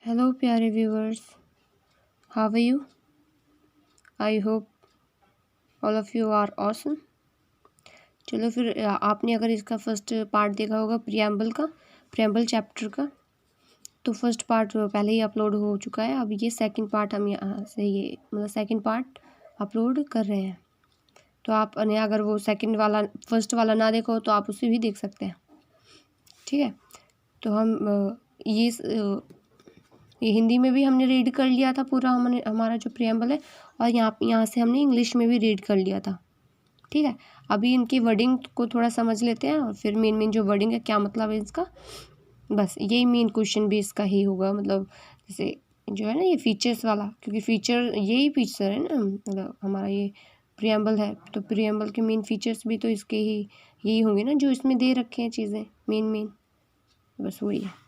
Hello प्यारे viewers, how are you? I hope all of you are awesome. चलो फिर आपने अगर इसका फर्स्ट पार्ट देखा होगा प्रियम्बल चैप्टर का, तो फर्स्ट पार्ट पहले ही अपलोड हो चुका है। अब ये सेकंड पार्ट हम यहाँ से सेकंड पार्ट अपलोड कर रहे हैं। तो आपने अगर वो सेकंड वाला फर्स्ट वाला ना देखो तो आप उसे भी देख सकते हैं, ठीक है। तो हम ये हिंदी में भी हमने रीड कर लिया था पूरा, हमने हमारा जो प्रियम्बल है, और यहाँ से हमने इंग्लिश में भी रीड कर लिया था, ठीक है। अभी इनकी वर्डिंग को थोड़ा समझ लेते हैं और फिर मेन जो वर्डिंग है क्या मतलब है इसका, बस यही मेन क्वेश्चन भी इसका ही होगा। मतलब जैसे जो है ना ये फीचर्स वाला, क्योंकि यही फीचर है ना, मतलब हमारा ये प्रियम्बल है, तो प्रियम्बल के मेन फीचर्स भी तो इसके यही होंगे ना, जो इसमें दे रखे हैं चीज़ें मेन, बस वही है।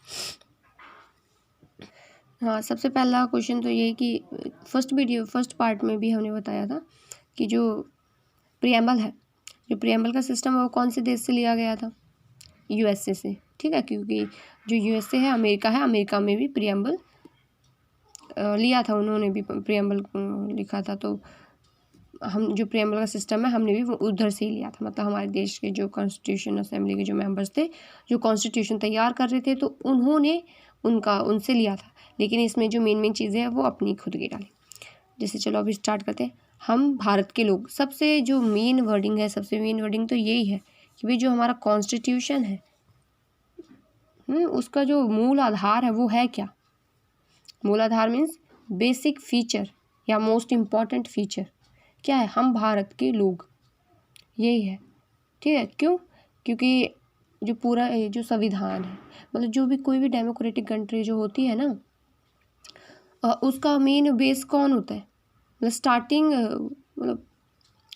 हाँ, सबसे पहला क्वेश्चन तो ये कि फर्स्ट पार्ट में भी हमने बताया था कि जो प्रियम्बल है, जो प्रियम्बल का सिस्टम है वो कौन से देश से लिया गया था? यूएसए से, ठीक है। क्योंकि जो यूएसए है, अमेरिका में भी प्रियम्बल लिया था, उन्होंने भी प्रियम्बल लिखा था। तो हम जो प्रियम्बल का सिस्टम है हमने भी वो उधर से ही लिया था। मतलब हमारे देश के जो कॉन्स्टिट्यूशन असेंबली के जो मेंबर्स थे, जो कॉन्स्टिट्यूशन तैयार कर रहे थे, तो उन्होंने उनसे लिया था। लेकिन इसमें जो मेन चीज़ें हैं वो अपनी खुद की डाली। जैसे चलो अभी स्टार्ट करते हैं। हम भारत के लोग, सबसे मेन वर्डिंग तो यही है कि भाई जो हमारा कॉन्स्टिट्यूशन है, उसका जो मूल आधार है वो है क्या? मूल आधार मीन्स बेसिक फीचर या मोस्ट इम्पॉर्टेंट फीचर क्या है? हम भारत के लोग, यही है, ठीक है। क्यों? क्योंकि जो पूरा जो संविधान है, मतलब जो भी कोई भी डेमोक्रेटिक कंट्री जो होती है ना, उसका मेन बेस कौन होता है? मतलब स्टार्टिंग, मतलब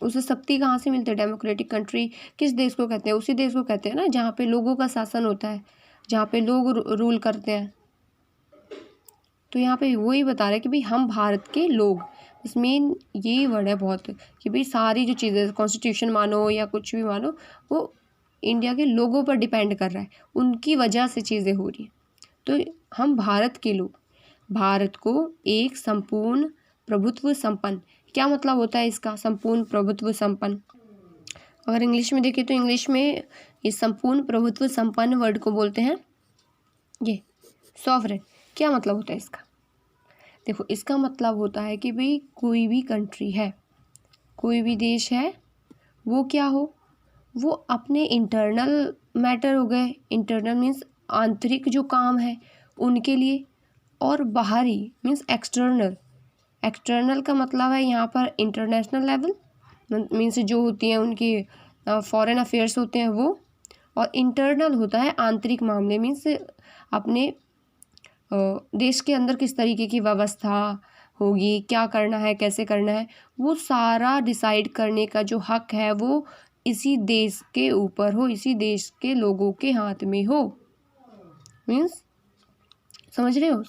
उसे शक्ति कहाँ से मिलती है? डेमोक्रेटिक कंट्री किस देश को कहते हैं? उसी देश को कहते हैं ना जहाँ पे लोगों का शासन होता है, जहाँ पे लोग रूल करते हैं। तो यहाँ पे वही बता रहे हैं कि भाई हम भारत के लोग, बस मेन यही वर्ड है बहुत, कि भाई सारी जो चीज़ें कॉन्स्टिट्यूशन मानो या कुछ भी मानो, वो इंडिया के लोगों पर डिपेंड कर रहा है, उनकी वजह से चीज़ें हो रही हैं। तो हम भारत के लोग, भारत को एक संपूर्ण प्रभुत्व संपन्न, क्या मतलब होता है इसका? संपूर्ण प्रभुत्व संपन्न। अगर इंग्लिश में देखें तो इंग्लिश में इस संपूर्ण प्रभुत्व संपन्न वर्ड को बोलते हैं ये सॉवरेन। क्या मतलब होता है इसका? देखो, इसका मतलब होता है कि भाई कोई भी कंट्री है, कोई भी देश है, वो क्या हो, वो अपने इंटरनल मैटर हो गए, इंटरनल मीन्स आंतरिक जो काम है उनके लिए, और बाहरी मीन्स एक्सटर्नल का मतलब है यहाँ पर इंटरनेशनल लेवल मीन्स जो होती हैं उनकी फॉरेन अफेयर्स होते हैं वो, और इंटरनल होता है आंतरिक मामले मीन्स अपने देश के अंदर किस तरीके की व्यवस्था होगी, क्या करना है, कैसे करना है, वो सारा डिसाइड करने का जो हक है वो इसी देश के ऊपर हो, इसी देश के लोगों के हाथ में हो। मीन्स समझ रहे हो?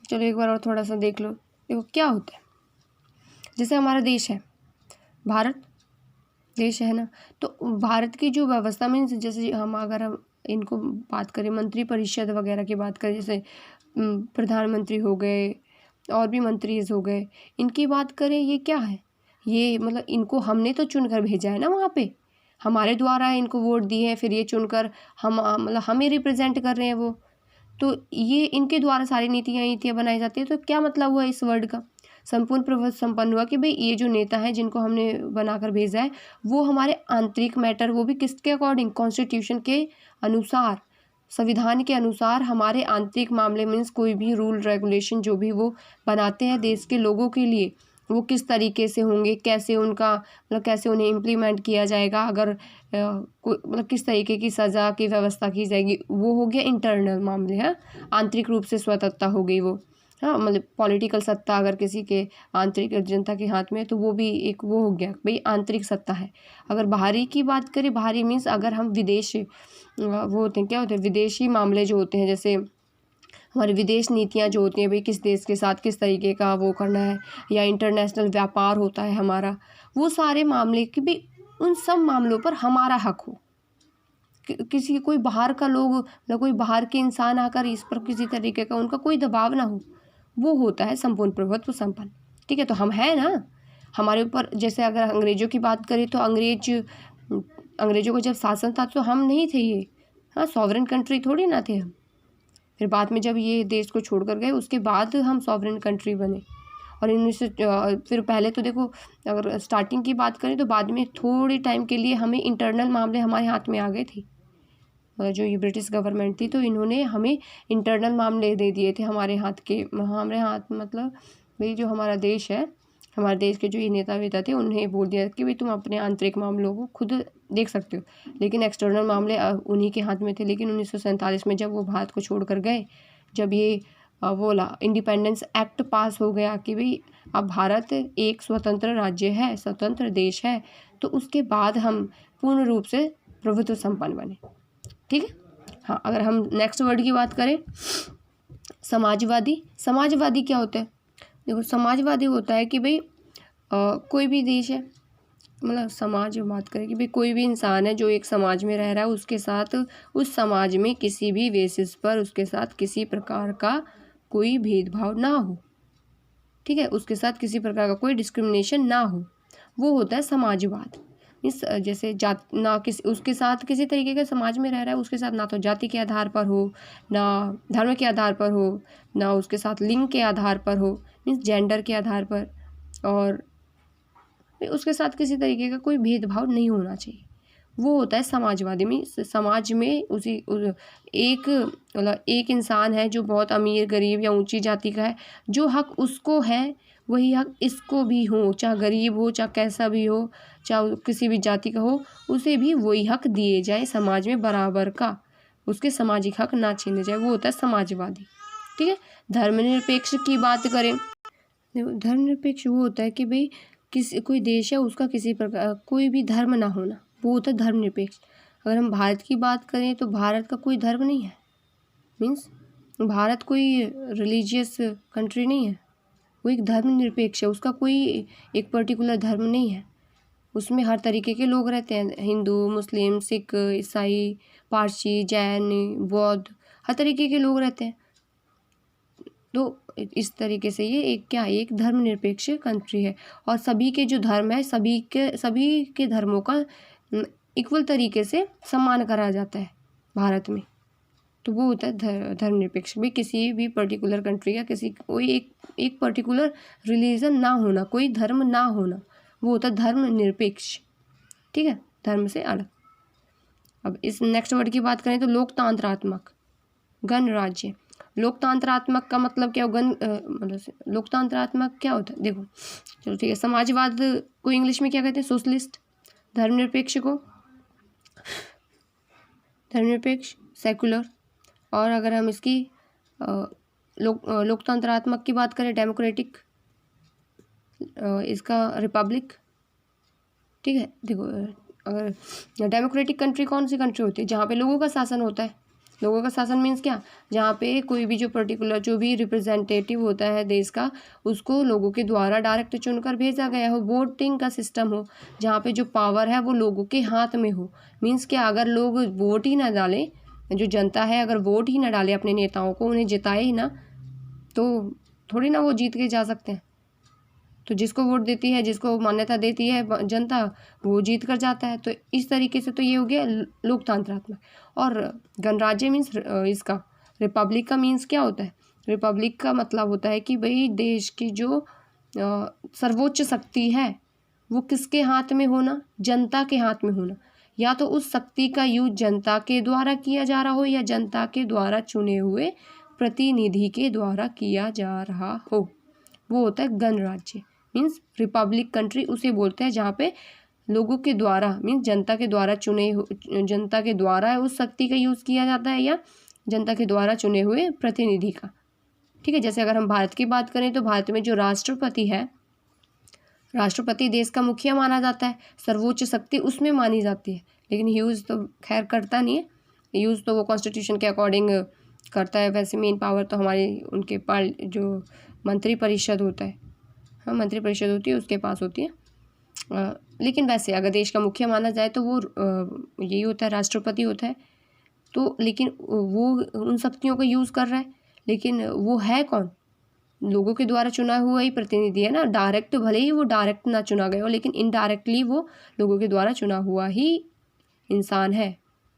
चलो एक बार और थोड़ा सा देख लो। देखो क्या होता है, जैसे हमारा देश है, भारत देश है ना, तो भारत की जो व्यवस्था मीन्स जैसे अगर हम इनको बात करें, मंत्री परिषद वगैरह की बात करें, जैसे प्रधानमंत्री हो गए और भी मंत्रीज हो गए, इनकी बात करें, ये क्या है? ये मतलब इनको हमने तो चुनकर भेजा है ना, वहाँ पे हमारे द्वारा इनको वोट दिए हैं, फिर ये चुनकर हम मतलब हमें रिप्रेजेंट कर रहे हैं वो, तो ये इनके द्वारा सारी नीतियाँ बनाई जाती है। तो क्या मतलब हुआ इस वर्ड का? संपूर्ण प्रभुत्व संपन्न हुआ कि भाई ये जो नेता हैं जिनको हमने बनाकर भेजा है, वो हमारे आंतरिक मैटर, वो भी किसके अकॉर्डिंग? कॉन्स्टिट्यूशन के अनुसार, संविधान के अनुसार हमारे आंतरिक मामले मीन्स कोई भी रूल रेगुलेशन जो भी वो बनाते हैं देश के लोगों के लिए, वो किस तरीके से होंगे, कैसे उनका मतलब कैसे उन्हें इम्प्लीमेंट किया जाएगा, अगर मतलब किस तरीके की सज़ा की व्यवस्था की जाएगी, वो हो गया इंटरनल मामले हैं। आंतरिक रूप से स्वतंत्रता हो गई वो, हाँ, मतलब पॉलिटिकल सत्ता अगर किसी के आंतरिक जनता के हाथ में है तो वो भी एक वो हो गया भाई आंतरिक सत्ता है। अगर बाहरी की बात करें, बाहरी मीन्स अगर हम विदेश वो होते हैं, क्या होते हैं, विदेशी मामले जो होते हैं, जैसे हमारी विदेश नीतियाँ जो होती हैं, भाई किस देश के साथ किस तरीके का वो करना है, या इंटरनेशनल व्यापार होता है हमारा, वो सारे मामले की भी, उन सब मामलों पर हमारा हक हो, किसी कोई बाहर का लोग या कोई बाहर के इंसान आकर इस पर किसी तरीके का उनका कोई दबाव ना हो, वो होता है संपूर्ण प्रभुत्व संपन्न। ठीक है, तो हम हैं ना, हमारे ऊपर जैसे अगर अंग्रेजों की बात करें तो अंग्रेजों को जब शासन था तो हम नहीं थे ये, हाँ, सॉवरेन कंट्री थोड़ी ना थे हम। फिर बाद में जब ये देश को छोड़ कर गए उसके बाद हम सॉवरेन कंट्री बने। और फिर पहले तो देखो, अगर स्टार्टिंग की बात करें तो बाद में थोड़ी टाइम के लिए हमें इंटरनल मामले हमारे हाथ में आ गए थे। जो ये ब्रिटिश गवर्नमेंट थी तो इन्होंने हमें इंटरनल मामले दे दिए थे हमारे हाथ, मतलब भाई जो हमारा देश है, हमारे देश के जो ये नेता वेता थे उन्हें बोल दिया कि भाई तुम अपने आंतरिक मामलों को खुद देख सकते हो, लेकिन एक्सटर्नल मामले उन्हीं के हाथ में थे। लेकिन 1947 में जब वो भारत को छोड़ कर गए, जब ये इंडिपेंडेंस एक्ट पास हो गया कि भाई अब भारत एक स्वतंत्र राज्य है, स्वतंत्र देश है, तो उसके बाद हम पूर्ण रूप से प्रभुत्व संपन्न बने। ठीक है, हाँ, अगर हम नेक्स्ट वर्ड की बात करें, समाजवादी क्या होता है? देखो, समाजवादी होता है कि भाई कोई भी देश है, मतलब समाज बात करें कि भाई कोई भी इंसान है जो एक समाज में रह रहा है, उसके साथ उस समाज में किसी भी बेसिस पर उसके साथ किसी प्रकार का कोई भेदभाव ना हो। ठीक है, उसके साथ किसी प्रकार का कोई डिस्क्रिमिनेशन ना हो, वो होता है समाजवाद। इस जैसे उसके साथ किसी तरीके का समाज में रह रहा है, उसके साथ ना तो जाति के आधार पर हो, ना धर्म के आधार पर हो, ना उसके साथ लिंग के आधार पर हो, मीन्स जेंडर के आधार पर, और उसके साथ किसी तरीके का कोई भेदभाव नहीं होना चाहिए, वो होता है समाजवादी। में समाज में एक इंसान है जो बहुत अमीर, गरीब या ऊंची जाति का है, जो हक उसको है वही हक इसको भी हो, चाहे गरीब हो, चाहे कैसा भी हो, चाहे किसी भी जाति का हो, उसे भी वही हक दिए जाए समाज में बराबर का, उसके सामाजिक हक ना छीने जाए, वो होता है समाजवादी। ठीक है, धर्मनिरपेक्ष की बात करें, धर्मनिरपेक्ष वो होता है कि भाई कोई देश है उसका किसी प्रकार कोई भी धर्म ना होना, वो होता है धर्मनिरपेक्ष। अगर हम भारत की बात करें तो भारत का कोई धर्म नहीं है, मीन्स भारत कोई रिलीजियस कंट्री नहीं है, वो एक धर्मनिरपेक्ष है, उसका कोई एक पर्टिकुलर धर्म नहीं है, उसमें हर तरीके के लोग रहते हैं, हिंदू, मुस्लिम, सिख, ईसाई, पारसी, जैन, बौद्ध, हर तरीके के लोग रहते हैं। तो इस तरीके से ये एक धर्मनिरपेक्ष कंट्री है, और सभी के जो धर्म है सभी के धर्मों का इक्वल तरीके से सम्मान करा जाता है भारत में, तो वो होता है धर्मनिरपेक्ष। भी किसी भी पर्टिकुलर कंट्री का कोई एक पर्टिकुलर रिलीजन ना होना, कोई धर्म ना होना, वो होता है धर्मनिरपेक्ष। ठीक है, धर्म से अलग। अब इस नेक्स्ट वर्ड की बात करें तो लोकतंत्रात्मक, गणराज्य। लोकतंत्रात्मक का मतलब क्या होगा? मतलब लोकतंत्रात्मक क्या होता है? देखो, चलो ठीक है, समाजवाद को इंग्लिश में क्या कहते हैं? सोशलिस्ट। धर्मनिरपेक्ष को धर्मनिरपेक्ष, सेकुलर। और अगर हम इसकी लोकतंत्रात्मक की बात करें, डेमोक्रेटिक, इसका रिपब्लिक। ठीक है, देखो, अगर डेमोक्रेटिक कंट्री कौन सी कंट्री होती है? जहाँ पे लोगों का शासन होता है। लोगों का शासन मीन्स क्या? जहाँ पे कोई भी जो पर्टिकुलर जो भी रिप्रेजेंटेटिव होता है देश का, उसको लोगों के द्वारा डायरेक्ट चुनकर भेजा गया हो, वोटिंग का सिस्टम हो, जहाँ पे जो पावर है वो लोगों के हाथ में हो। मीन्स क्या? अगर लोग वोट ही ना डालें, जो जनता है अगर वोट ही ना डाले अपने नेताओं को, उन्हें जिताए ही ना, तो थोड़ी ना वो जीत के जा सकते हैं। तो जिसको वोट देती है, जिसको मान्यता देती है जनता, वो जीत कर जाता है। तो इस तरीके से तो ये हो गया लोकतंत्रात्मक। और गणराज्य मीन्स इसका रिपब्लिक का मीन्स क्या होता है? रिपब्लिक का मतलब होता है कि भाई देश की जो सर्वोच्च शक्ति है वो किसके हाथ में होना? जनता के हाथ में होना। या तो उस शक्ति का यूज जनता के द्वारा किया जा रहा हो, या जनता के द्वारा चुने हुए प्रतिनिधि के द्वारा किया जा रहा हो, वो होता है गणराज्य। मीन्स रिपब्लिक कंट्री उसे बोलते हैं जहाँ पे लोगों के द्वारा, मीन्स जनता के द्वारा जनता के द्वारा उस शक्ति का यूज़ किया जाता है, या जनता के द्वारा चुने हुए प्रतिनिधि का। ठीक है, जैसे अगर हम भारत की बात करें तो भारत में जो राष्ट्रपति है, राष्ट्रपति देश का मुखिया माना जाता है, सर्वोच्च शक्ति उसमें मानी जाती है, लेकिन यूज़ तो खैर करता नहीं है, यूज़ तो वो कॉन्स्टिट्यूशन के अकॉर्डिंग करता है। वैसे मेन पावर तो हमारी उनके जो मंत्रिपरिषद होता है, हाँ, मंत्रिपरिषद होती है, उसके पास होती है। लेकिन वैसे अगर देश का मुखिया माना जाए तो वो यही होता है, राष्ट्रपति होता है। तो लेकिन वो उन शक्तियों का यूज़ कर रहा है, लेकिन वो है कौन? लोगों के द्वारा चुना हुआ ही प्रतिनिधि है ना। डायरेक्ट भले ही वो डायरेक्ट ना चुना गया हो, लेकिन इनडायरेक्टली वो लोगों के द्वारा चुना हुआ ही इंसान है,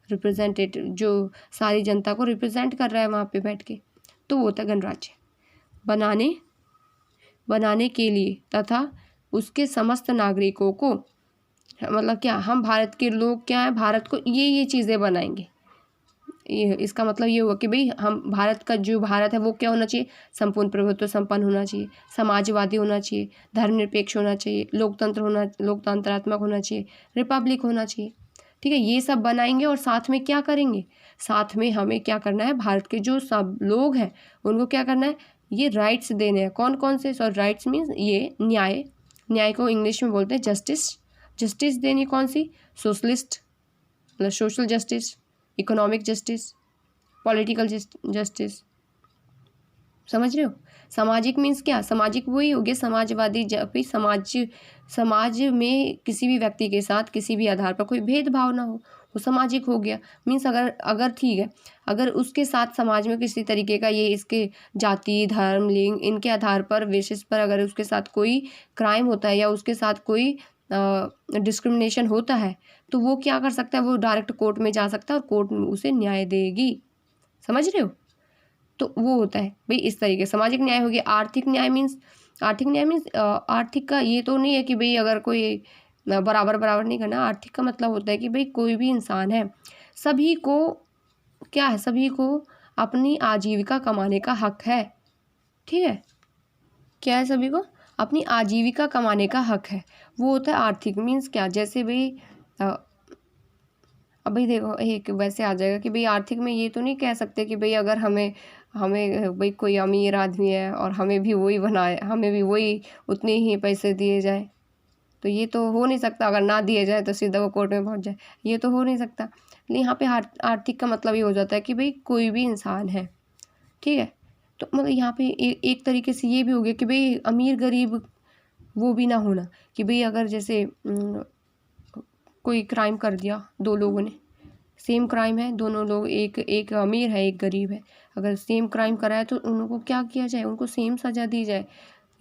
रिप्रेजेंटेटिव, जो सारी जनता को रिप्रेजेंट कर रहा है वहाँ पे बैठ के। तो वो होता है गणराज्य। बनाने के लिए तथा उसके समस्त नागरिकों को, मतलब क्या, हम भारत के लोग क्या है, भारत को ये चीज़ें बनाएंगे। ये इसका मतलब ये हुआ कि भाई हम भारत का जो भारत है वो क्या होना चाहिए, संपूर्ण प्रभुत्व संपन्न होना चाहिए, समाजवादी होना चाहिए, धर्मनिरपेक्ष होना चाहिए, लोकतंत्रात्मक होना चाहिए, रिपब्लिक होना चाहिए। ठीक है, ये सब बनाएंगे और साथ में क्या करेंगे, साथ में हमें क्या करना है, भारत के जो सब लोग हैं उनको क्या करना है, ये राइट्स देने हैं। कौन कौन से? सॉरी, राइट्स मीन्स ये न्याय को इंग्लिश में बोलते हैं जस्टिस देनी। कौन सी? सोशलिस्ट, मतलब social justice, economic justice, political justice. समझ रहे हो? सामाजिक मीन्स क्या? सामाजिक वही हो गया समाजवादी, जब भी समाज में किसी भी व्यक्ति के साथ किसी भी आधार पर कोई भेदभाव ना हो, वो सामाजिक हो गया। मीन्स अगर ठीक है, अगर उसके साथ समाज में किसी तरीके का ये इसके जाति, धर्म, लिंग, इनके आधार पर, बेसिस पर अगर उसके साथ कोई क्राइम होता है या उसके साथ कोई डिस्क्रिमिनेशन होता है, तो वो क्या कर सकता है, वो डायरेक्ट कोर्ट में जा सकता है और कोर्ट उसे न्याय देगी। समझ रहे हो? तो वो होता है भाई इस तरीके सामाजिक न्याय हो गया। आर्थिक न्याय मीन्स आर्थिक का ये तो नहीं है कि भाई अगर कोई बराबर नहीं करना। आर्थिक का मतलब होता है कि भाई कोई भी इंसान है, सभी को क्या है, सभी को अपनी आजीविका कमाने का हक है। ठीक है, क्या है? सभी को अपनी आजीविका कमाने का हक है, वो होता है आर्थिक। मीन्स क्या? जैसे भाई अब भाई देखो, एक वैसे आ जाएगा कि भाई आर्थिक में ये तो नहीं कह सकते कि भाई अगर हमें भाई कोई अमीर आदमी है और हमें भी वही उतने ही पैसे दिए जाए, तो ये तो हो नहीं सकता। अगर ना दिए जाए तो सीधा वो कोर्ट में पहुंच जाए, ये तो हो नहीं सकता। लेकिन यहाँ पे आर्थिक का मतलब ये हो जाता है कि भाई कोई भी इंसान है। ठीक है, तो मतलब यहाँ पे एक तरीके से ये भी हो गया कि भाई अमीर गरीब वो भी ना होना, कि भाई अगर जैसे कोई क्राइम कर दिया, दो लोगों ने, सेम क्राइम है, दोनों लोग, एक अमीर है एक गरीब है, अगर सेम क्राइम करा है तो उनको क्या किया जाए, उनको सेम सज़ा दी जाए।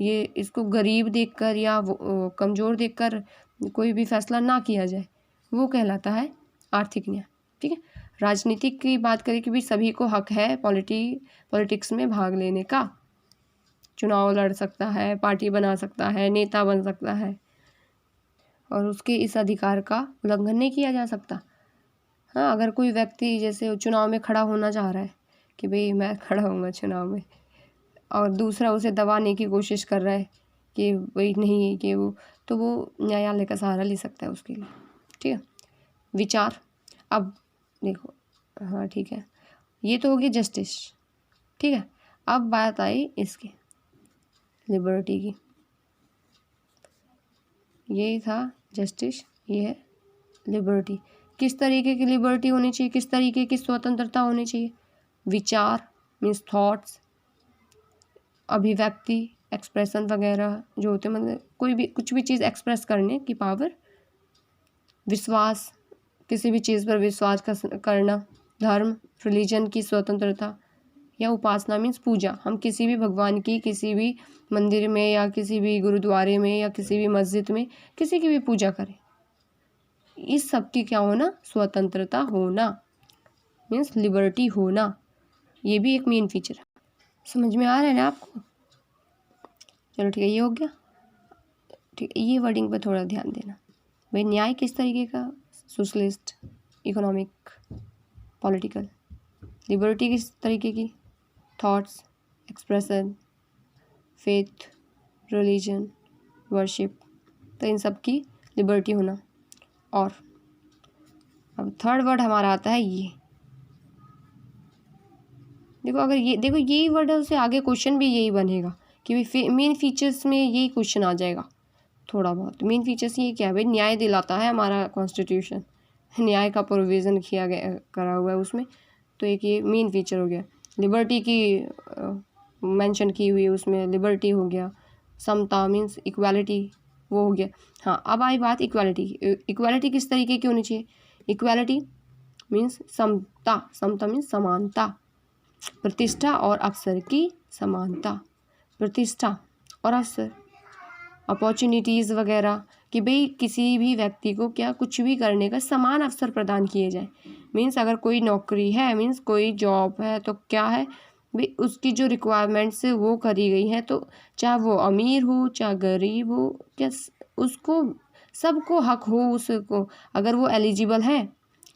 ये इसको गरीब देखकर या कमज़ोर देखकर कोई भी फैसला ना किया जाए, वो कहलाता है आर्थिक न्याय। ठीक है, राजनीतिक की बात करें कि भाई सभी को हक है पॉलिटिक्स में भाग लेने का, चुनाव लड़ सकता है, पार्टी बना सकता है, नेता बन सकता है, और उसके इस अधिकार का उल्लंघन नहीं किया जा सकता। हाँ, अगर कोई व्यक्ति जैसे चुनाव में खड़ा होना चाह रहा है कि भाई मैं खड़ा होऊंगा चुनाव में, और दूसरा उसे दबाने की कोशिश कर रहा है कि भाई नहीं, कि तो वो न्यायालय का सहारा ले सकता है उसके लिए। ठीक है, विचार। अब देखो, हाँ ठीक है, ये तो होगी जस्टिस। ठीक है, अब बात आई इसकी लिबर्टी की। यही था जस्टिस, ये है लिबर्टी। किस तरीके की लिबर्टी होनी चाहिए, किस तरीके की स्वतंत्रता होनी चाहिए? विचार मीन्स थॉट्स, अभिव्यक्ति, एक्सप्रेशन वगैरह जो होते हैं, मतलब कोई भी कुछ भी चीज़ एक्सप्रेस करने की पावर। विश्वास, किसी भी चीज़ पर विश्वास करना। धर्म, रिलीजन की स्वतंत्रता, या उपासना मीन्स पूजा, हम किसी भी भगवान की किसी भी मंदिर में या किसी भी गुरुद्वारे में या किसी भी मस्जिद में किसी की भी पूजा करें, इस सब की क्या होना? स्वतंत्रता होना, मीन्स लिबर्टी होना। ये भी एक मेन फीचर है। समझ में आ रहा है ना आपको? चलो ठीक है, ये हो गया। ठीक है, ये वर्डिंग पे थोड़ा ध्यान देना। भाई न्याय किस तरीके का? Socialist, economic, political. लिबर्टी किस तरीके की? Thoughts, expression, faith, religion, worship, तो इन सब की लिबर्टी होना। और अब थर्ड वर्ड हमारा आता है ये। देखो, अगर ये देखो यही वर्ड है, उससे आगे क्वेश्चन भी यही बनेगा कि मेन फीचर्स में यही क्वेश्चन आ जाएगा। थोड़ा बहुत मेन फीचर्स ये क्या है? भाई न्याय दिलाता है हमारा कॉन्स्टिट्यूशन, न्याय का प्रोविज़न किया गया, करा हुआ है उसमें, तो एक ये मेन फीचर हो गया। लिबर्टी की मेंशन की हुई है उसमें, लिबर्टी हो गया। समता मीन्स इक्वालिटी, वो हो गया। हाँ, अब आई बात इक्वालिटी की। इक्वालिटी किस तरीके की होनी चाहिए? इक्वालिटी मीन्स समता, समता मीन्स समानता, प्रतिष्ठा और अवसर की समानता, प्रतिष्ठा और अवसर, अपॉर्चुनिटीज़ वगैरह, कि भाई किसी भी व्यक्ति को क्या कुछ भी करने का समान अवसर प्रदान किए जाए। मीन्स अगर कोई नौकरी है, मीन्स कोई जॉब है, तो क्या है भाई उसकी जो रिक्वायरमेंट्स है वो करी गई हैं, तो चाहे वो अमीर हो चाहे गरीब हो, क्या उसको सबको हक हो, उसको अगर वो एलिजिबल है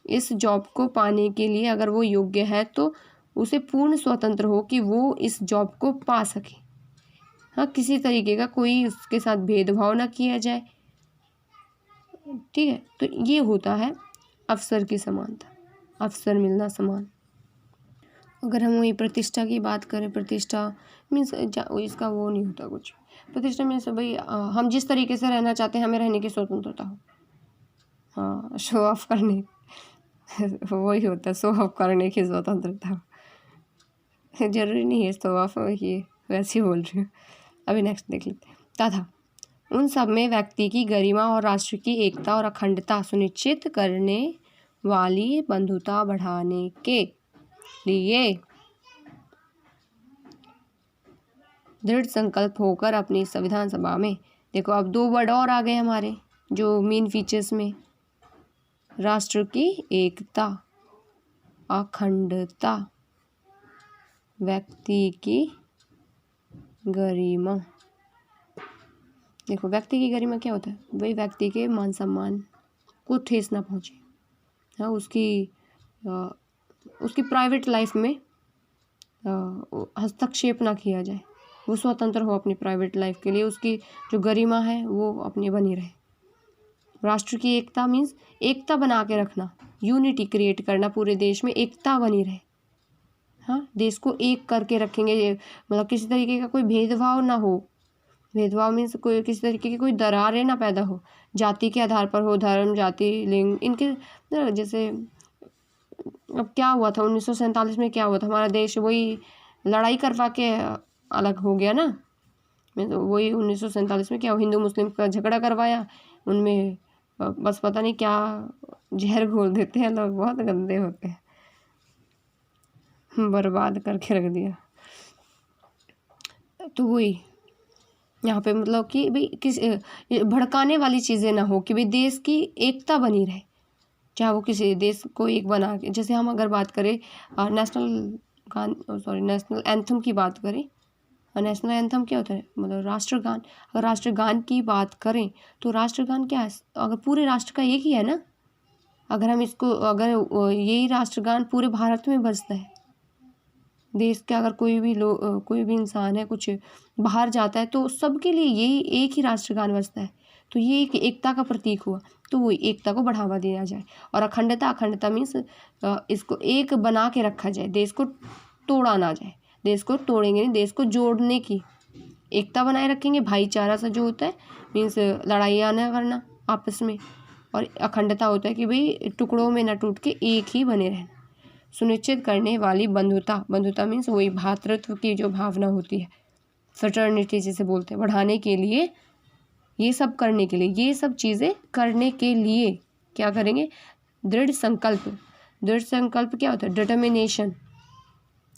इस जॉब को पाने के लिए, अगर वो योग्य है, तो उसे पूर्ण स्वतंत्र हो कि वो इस जॉब को पा सके। हाँ, किसी तरीके का कोई उसके साथ भेदभाव ना किया जाए। ठीक है, तो ये होता है अवसर की समानता, अवसर मिलना समान। अगर हम वही प्रतिष्ठा की बात करें, प्रतिष्ठा मीन्स इसका वो नहीं होता कुछ। प्रतिष्ठा मीन्स भाई हम जिस तरीके से रहना चाहते हैं हमें रहने की स्वतंत्रता हो। हाँ, शो ऑफ करने वही होता है, शो ऑफ करने की स्वतंत्रता। जरूरी नहीं है शो ऑफ, ये वैसे ही बोल रही हूँ। अभी नेक्स्ट देख लेते हैं। तथा उन सब में व्यक्ति की गरिमा और राष्ट्र की एकता और अखंडता सुनिश्चित करने वाली बंधुता बढ़ाने के लिए दृढ़ संकल्प होकर अपनी संविधान सभा में, देखो अब 2 वर्ड और आ गए हमारे जो मेन फीचर्स में, राष्ट्र की एकता, अखंडता, व्यक्ति की गरिमा। देखो व्यक्ति की गरिमा क्या होता है? वही व्यक्ति के मान सम्मान को ठेस ना पहुँचे। हाँ, उसकी प्राइवेट लाइफ में हस्तक्षेप ना किया जाए, वो स्वतंत्र हो अपनी प्राइवेट लाइफ के लिए, उसकी जो गरिमा है वो अपनी बनी रहे। राष्ट्र की एकता मीन्स एकता बना के रखना, यूनिटी क्रिएट करना, पूरे देश में एकता बनी रहे। हाँ, देश को एक करके रखेंगे, मतलब किसी तरीके का कोई भेदभाव ना हो। भेदभाव मीन्स कोई किसी तरीके की कोई दरारें ना पैदा हो, जाति के आधार पर हो, धर्म, जाति, लिंग, इनके जैसे अब क्या हुआ था 1947 में, क्या हुआ था, हमारा देश वही लड़ाई करवा के अलग हो गया ना। तो वही 1947 में क्या हुआ, हिंदू मुस्लिम का झगड़ा करवाया, उनमें बस पता नहीं क्या जहर घोल देते हैं लोग, बहुत गंदे होते हैं, बर्बाद करके रख दिया। तो वही यहाँ पे मतलब कि भाई किस भड़काने वाली चीज़ें ना हो, कि भाई देश की एकता बनी रहे, चाहे वो किसी देश को एक बना के, जैसे हम अगर बात करें नेशनल एंथम की बात करें, नेशनल एंथम क्या होता है, मतलब राष्ट्रगान। अगर राष्ट्रगान की बात करें तो राष्ट्रगान क्या है, अगर पूरे राष्ट्र का एक ही है ना, अगर हम इसको, अगर यही राष्ट्रगान पूरे भारत में बजता है, देश के अगर कोई भी इंसान है कुछ बाहर जाता है तो सबके लिए यही एक ही राष्ट्रगान बजता है, तो ये एक एकता का प्रतीक हुआ। तो वो एकता को बढ़ावा दिया जाए। और अखंडता, अखंडता मीन्स इसको एक बना के रखा जाए, देश को तोड़ा ना जाए, देश को तोड़ेंगे नहीं, देश को जोड़ने की एकता बनाए रखेंगे, भाईचारा सा जो होता है मीन्स लड़ाइयाँ ना करना आपस में, और अखंडता होता है कि भाई टुकड़ों में न टूट के एक ही बने रहना, सुनिश्चित करने वाली बंधुता, बंधुता मीन्स वही भातृत्व की जो भावना होती है, फ्रेटर्निटी जिसे बोलते हैं, बढ़ाने के लिए, ये सब करने के लिए, ये सब चीज़ें करने के लिए क्या करेंगे, दृढ़ संकल्प। दृढ़ संकल्प क्या होता है, डिटर्मिनेशन,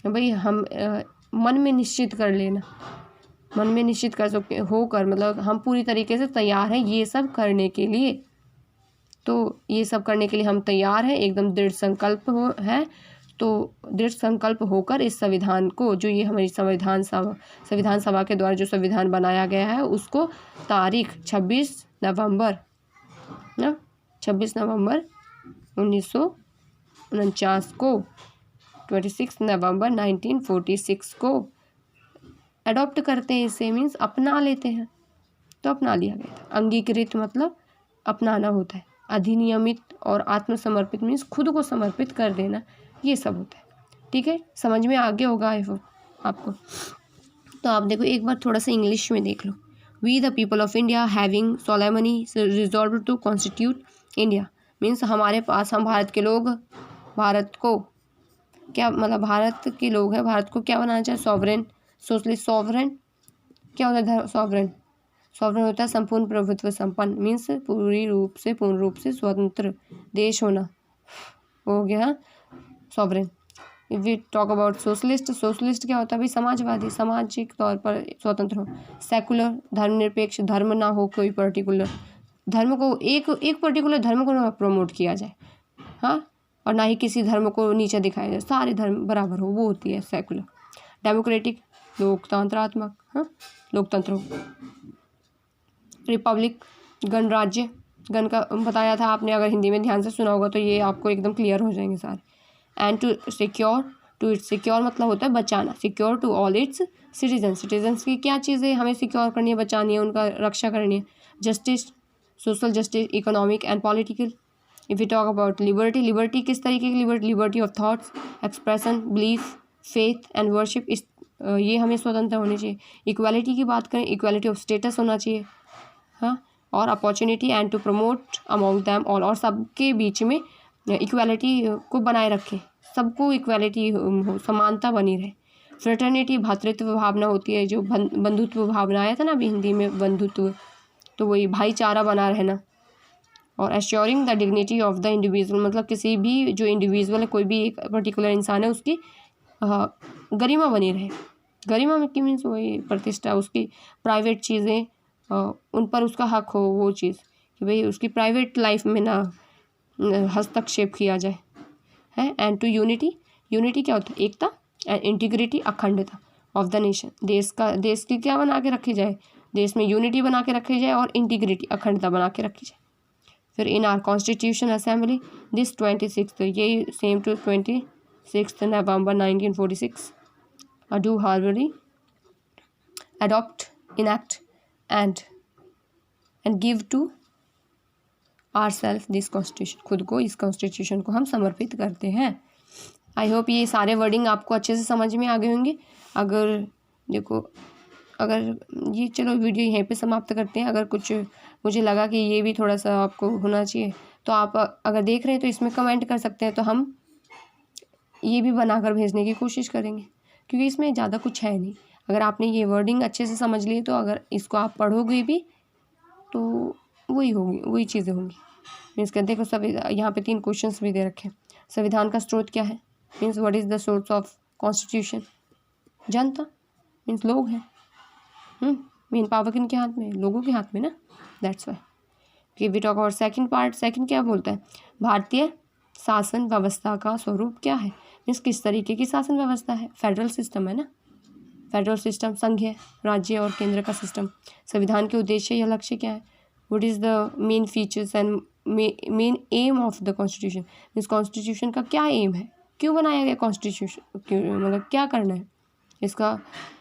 भाई हम मन में निश्चित कर लेना, मन में निश्चित कर सकते होकर, मतलब हम पूरी तरीके से तैयार हैं ये सब करने के लिए, तो ये सब करने के लिए हम तैयार हैं, एकदम दृढ़ संकल्प है। तो दृढ़ संकल्प होकर इस संविधान को, जो ये हमारी संविधान सभा के द्वारा जो संविधान बनाया गया है, उसको तारीख 26 नवंबर 1949 को, 26 नवंबर 1946 को अडॉप्ट करते हैं, इसे मीन्स अपना लेते हैं। तो अपना लिया गया था। अंगीकृत मतलब अपनाना होता है, अधिनियमित और आत्मसमर्पित मीन्स खुद को समर्पित कर देना, ये सब होता है। ठीक है, समझ में आ गया होगा आपको। तो आप देखो एक बार थोड़ा सा इंग्लिश में देख लो। We the people of India having solemnly resolve to constitute India means हमारे पास, हम भारत के लोग, भारत को क्या मतलब, भारत के लोग हैं, भारत को क्या बनाना चाहे, सॉवरेन, सोशलिस्ट सॉवरेन क्या होता है, सॉवरेन सॉवरेन होता है संपूर्ण प्रभुत्व संपन्न, मीन्स पूर्ण रूप से स्वतंत्र देश होना, हो गया sovereign. If we talk about socialist, socialist क्या होता है भाई? समाजवादी, सामाजिक तौर पर स्वतंत्र हो। सेकुलर, धर्मनिरपेक्ष, धर्म ना हो कोई पर्टिकुलर धर्म को, एक पर्टिकुलर धर्म को ना प्रमोट किया जाए, हाँ, और ना ही किसी धर्म को नीचे दिखाया जाए, सारे धर्म बराबर हो, वो होती है सेकुलर। डेमोक्रेटिक, लोकतंत्रात्मक, हाँ, लोकतंत्र हो। रिपब्लिक, गणराज्य, गण का बताया था आपने, अगर हिंदी में ध्यान से सुना होगा तो ये आपको एकदम क्लियर हो जाएंगे सारे। And to secure, to its, secure मतलब होता है बचाना, secure to all its citizens, citizens की क्या चीज़ें हमें सिक्योर करनी है, बचानी है, उनका रक्षा करनी है। Justice, social justice, economic and political. If you talk about liberty, liberty किस तरीके की liberty? Liberty of thoughts, expression, belief, faith and worship, इस ये हमें स्वतंत्र होनी चाहिए। इक्वालिटी की बात करें, इक्वालिटी ऑफ स्टेटस होना चाहिए, हाँ, और opportunity and to promote among them all, और सबके बीच में इक्वालिटी को बनाए रखें, सबको इक्वालिटी हो, समानता बनी रहे। फ्रेटर्निटी, भातृत्व भावना होती है, जो बंधुत्व भावना आया था ना अभी हिंदी में, बंधुत्व, तो वही भाईचारा बना रहना। और assuring the dignity of the individual, मतलब किसी भी जो इंडिविजुअल है, कोई भी एक पर्टिकुलर इंसान है, उसकी गरिमा बनी रहे। गरिमा में की मीन्स वही प्रतिष्ठा, उसकी प्राइवेट चीज़ें, उन पर उसका हक हो, वो चीज़ कि भाई उसकी प्राइवेट लाइफ में ना हस्तक्षेप किया जाए, है। एंड टू यूनिटी, यूनिटी क्या होता है? एकता। एंड इंटीग्रिटी, अखंडता ऑफ द नेशन, देश की क्या बना के रखी जाए? देश में यूनिटी बना के रखी जाए और इंटीग्रिटी, अखंडता बना के रखी जाए। फिर in our constitution assembly this 26, ये same to 26 November 1946 do hereby adopt, enact and give to ourselves this constitution, खुद को इस कॉन्स्टिट्यूशन को हम समर्पित करते हैं। आई होप ये सारे वर्डिंग आपको अच्छे से समझ में आ गए होंगे। अगर देखो, अगर ये, चलो वीडियो यहीं पे समाप्त करते हैं। अगर कुछ मुझे लगा कि ये भी थोड़ा सा आपको होना चाहिए, तो आप अगर देख रहे हैं तो इसमें कमेंट कर सकते हैं, तो हम ये भी बनाकर भेजने की कोशिश करेंगे, क्योंकि इसमें ज़्यादा कुछ है नहीं। अगर आपने ये वर्डिंग अच्छे से समझ ली तो अगर इसको आप पढ़ोगे भी तो वही चीज़ें होंगी। मीन्स कहते देखो, यहाँ पे 3 क्वेश्चंस भी दे रखे हैं। संविधान का स्रोत क्या है? Means what is the source of constitution? Janata, means लोग हैं। मेन पावर किनके हाथ में? लोगों के हाथ में ना, that's why. We talk about second part. Second क्या बोलता है? भारतीय शासन व्यवस्था का स्वरूप क्या है? मीन्स किस तरीके की शासन व्यवस्था है? फेडरल सिस्टम है ना, फेडरल सिस्टम, संघीय, राज्य और केंद्र का सिस्टम। संविधान के उद्देश्य या लक्ष्य क्या है? What is the main features and main M of the constitution? Means constitution का क्या एम है? क्यों बनाया गया कॉन्स्टिट्यूशन? मतलब क्या करना है, इसका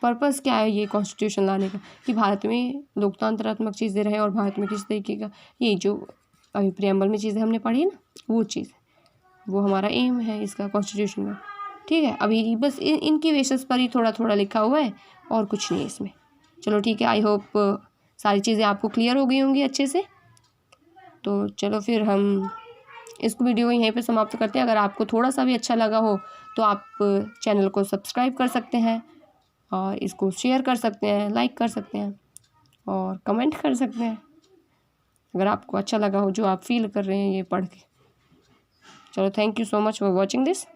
पर्पस क्या है ये कॉन्स्टिट्यूशन लाने का? कि भारत में लोकतंत्रात्मक चीज़ें रहे, और भारत में किस तरीके का, ये जो अभी प्रियम्बल में चीज़ें हमने पढ़ी ना, वो चीज़, वो हमारा एम है इसका कॉन्स्टिट्यूशन का। ठीक है, अभी बस इनकी बेसिस पर ही थोड़ा थोड़ा लिखा हुआ है, और कुछ नहीं है इसमें। चलो ठीक है, आई होप सारी चीज़ें आपको क्लियर हो गई होंगी अच्छे से। तो चलो फिर हम इसको वीडियो यहीं पे समाप्त करते हैं। अगर आपको थोड़ा सा भी अच्छा लगा हो तो आप चैनल को सब्सक्राइब कर सकते हैं, और इसको शेयर कर सकते हैं, लाइक कर सकते हैं, और कमेंट कर सकते हैं अगर आपको अच्छा लगा हो, जो आप फील कर रहे हैं ये पढ़ के। चलो, thank you so much for watching this.